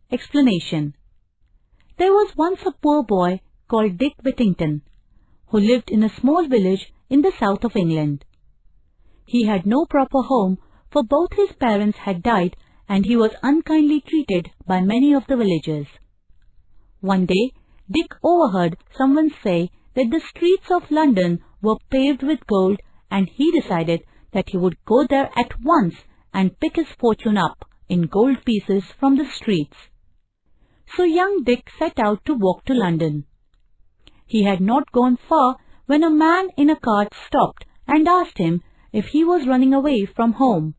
Explanation. There was once a poor boy called Dick Whittington, who lived in a small village in the south of England. He had no proper home, for both his parents had died, and he was unkindly treated by many of the villagers. One day, Dick overheard someone say that the streets of London were paved with gold, and he decided that he would go there at once and pick his fortune up in gold pieces from the streets. So young Dick set out to walk to London. He had not gone far when a man in a cart stopped and asked him if he was running away from home.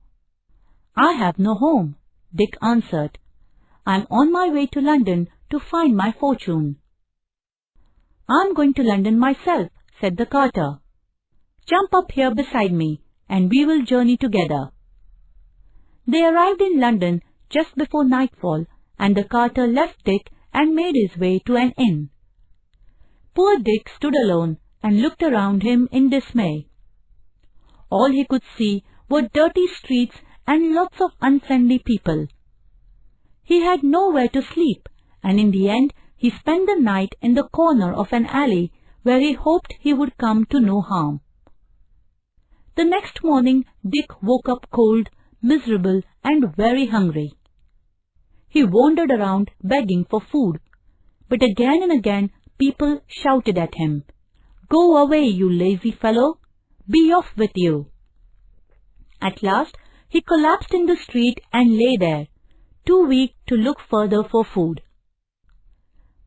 "I have no home," Dick answered. "I'm on my way to London to find my fortune." "I'm going to London myself," said the carter. "Jump up here beside me, and we will journey together." They arrived in London just before nightfall, and the carter left Dick and made his way to an inn. Poor Dick stood alone and looked around him in dismay. All he could see were dirty streets and lots of unfriendly people. He had nowhere to sleep, and in the end he spent the night in the corner of an alley where he hoped he would come to no harm. The next morning Dick woke up cold, miserable, and very hungry. He wandered around begging for food, but again and again people shouted at him, "Go away, you lazy fellow! Be off with you!" At last he collapsed in the street and lay there, too weak to look further for food.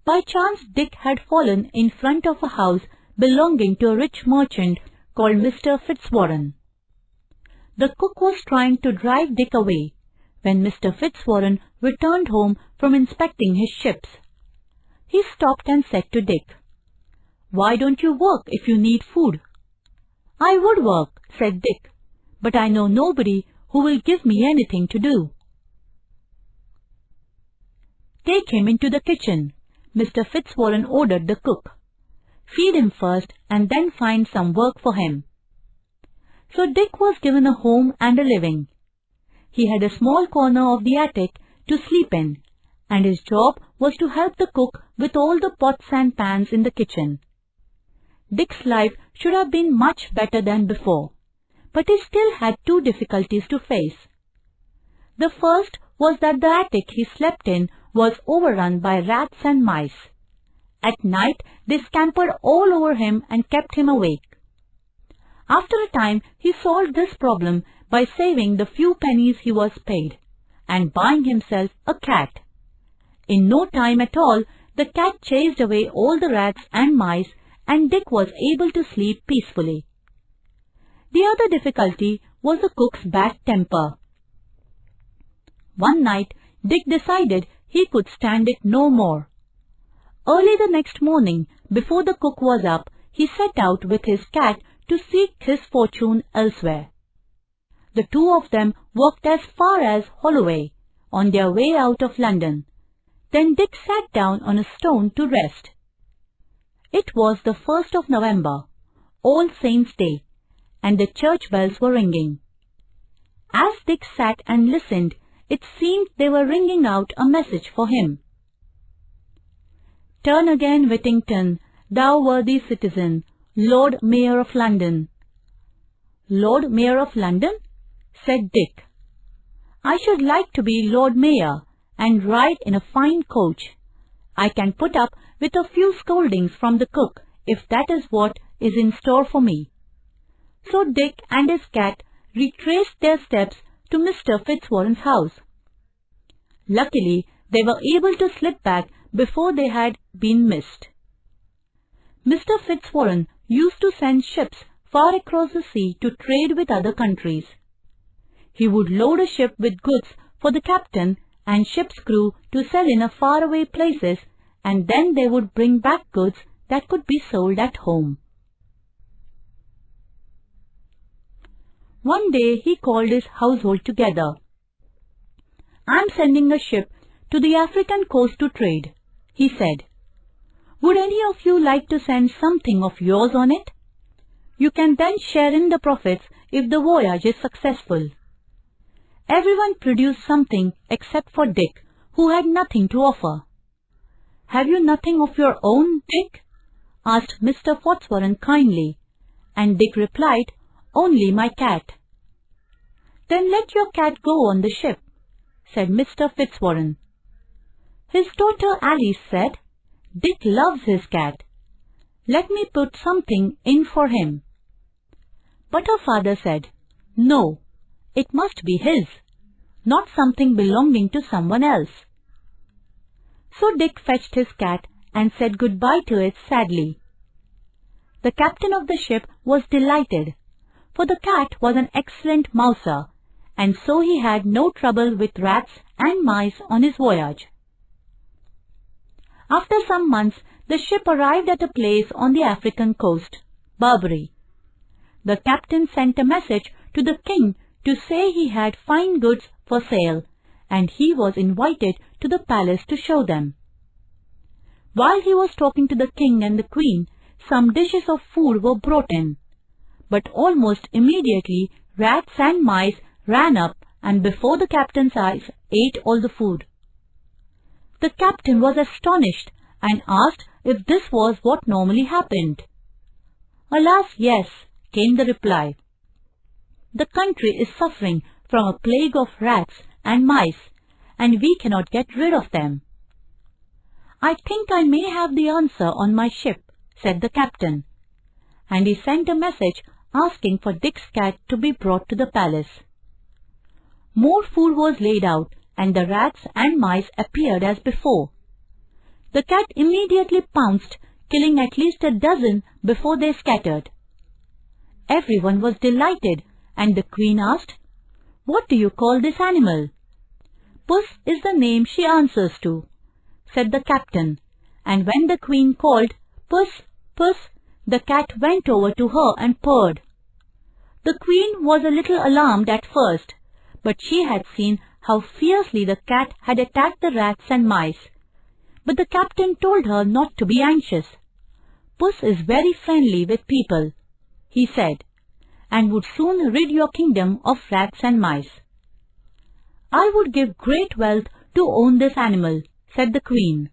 By chance Dick had fallen in front of a house belonging to a rich merchant called Mr. Fitzwarren. The cook was trying to drive Dick away when Mr. Fitzwarren returned home from inspecting his ships. He stopped and said to Dick, "Why don't you work if you need food?" "I would work," said Dick, "but I know nobody who will give me anything to do." "Take him into the kitchen," Mr. Fitzwarren ordered the cook. "Feed him first and then find some work for him." So Dick was given a home and a living. He had a small corner of the attic to sleep in, and his job was to help the cook with all the pots and pans in the kitchen. Dick's life should have been much better than before, but he still had two difficulties to face. The first was that the attic he slept in was overrun by rats and mice. At night they scampered all over him and kept him awake. After a time he solved this problem by saving the few pennies he was paid and buying himself a cat. In no time at all, the cat chased away all the rats and mice, and Dick was able to sleep peacefully. The other difficulty was the cook's bad temper. One night, Dick decided he could stand it no more. Early the next morning, before the cook was up, he set out with his cat to seek his fortune elsewhere. The two of them walked as far as Holloway, on their way out of London. Then Dick sat down on a stone to rest. It was the 1st of November, All Saints' Day, and the church bells were ringing. As Dick sat and listened, it seemed they were ringing out a message for him. "Turn again, Whittington, thou worthy citizen, Lord Mayor of London." "Lord Mayor of London?" said Dick. "I should like to be Lord Mayor and ride in a fine coach. I can put up with a few scoldings from the cook if that is what is in store for me." So Dick and his cat retraced their steps to Mr. Fitzwarren's house. Luckily, they were able to slip back before they had been missed. Mr. Fitzwarren used to send ships far across the sea to trade with other countries. He would load a ship with goods for the captain and ship's crew to sell in faraway places, and then they would bring back goods that could be sold at home. One day he called his household together. "I'm sending a ship to the African coast to trade," he said. "Would any of you like to send something of yours on it? You can then share in the profits if the voyage is successful." Everyone produced something except for Dick, who had nothing to offer. "Have you nothing of your own, Dick?" asked Mr. Fitzwarren kindly, and Dick replied, "Only my cat." "Then let your cat go on the ship," said Mr. Fitzwarren. His daughter Alice said, "Dick loves his cat. Let me put something in for him." But her father said, "No, it must be his, not something belonging to someone else." So Dick fetched his cat and said goodbye to it sadly. The captain of the ship was delighted, for the cat was an excellent mouser, and so he had no trouble with rats and mice on his voyage. After some months, the ship arrived at a place on the African coast, Barbary. The captain sent a message to the king to say he had fine goods for sale, and he was invited to the palace to show them. While he was talking to the king and the queen, some dishes of food were brought in, but almost immediately rats and mice ran up and before the captain's eyes ate all the food. The captain was astonished and asked if this was what normally happened. "Alas, yes," came the reply. "The country is suffering from a plague of rats and mice, and we cannot get rid of them." "I think I may have the answer on my ship," said the captain, and he sent a message asking for Dick's cat to be brought to the palace. More food was laid out, and the rats and mice appeared as before. The cat immediately pounced, killing at least a dozen before they scattered. Everyone was delighted, and the queen asked, "What do you call this animal?" "Puss is the name she answers to," said the captain, and when the queen called, "Puss, Puss," the cat went over to her and purred. The queen was a little alarmed at first, but she had seen how fiercely the cat had attacked the rats and mice. But the captain told her not to be anxious. "Puss is very friendly with people," he said, "and would soon rid your kingdom of rats and mice." "I would give great wealth to own this animal," said the queen.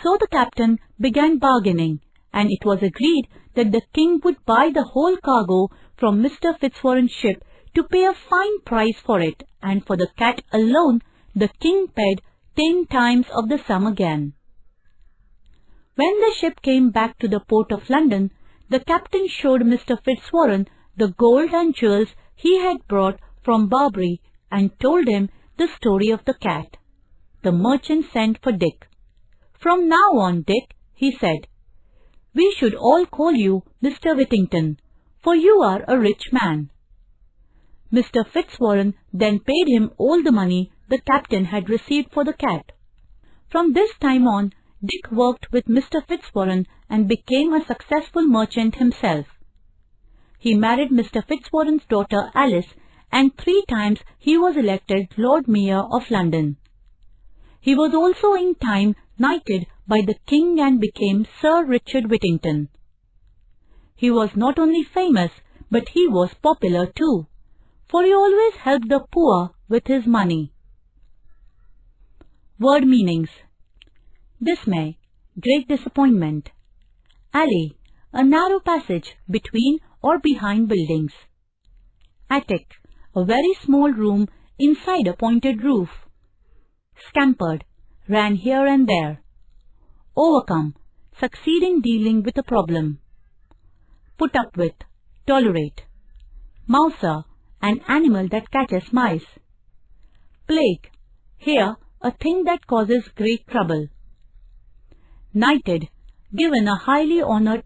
So the captain began bargaining, and it was agreed that the king would buy the whole cargo from Mr. Fitzwarren's ship to pay a fine price for it, and for the cat alone the king paid 10 times of the sum again. When the ship came back to the port of London, the captain showed Mr. Fitzwarren the gold and jewels he had brought from Barbary and told him the story of the cat. The merchant sent for Dick. "From now on, Dick," he said, "we should all call you Mr. Whittington, for you are a rich man." Mr. Fitzwarren then paid him all the money the captain had received for the cat. From this time on, Dick worked with Mr. Fitzwarren and became a successful merchant himself. He married Mr. Fitzwarren's daughter Alice, and 3 times he was elected Lord Mayor of London. He was also in time knighted by the king and became Sir Richard Whittington. He was not only famous, but he was popular too, for he always helped the poor with his money. Word meanings: dismay, great disappointment. Alley, a narrow passage between or behind buildings. Attic, a very small room inside a pointed roof. Scampered, ran here and there. Overcome, succeed in dealing with a problem. Put up with, tolerate. Mouser, an animal that catches mice. Plague, here a thing that causes great trouble. Knighted, given a highly honored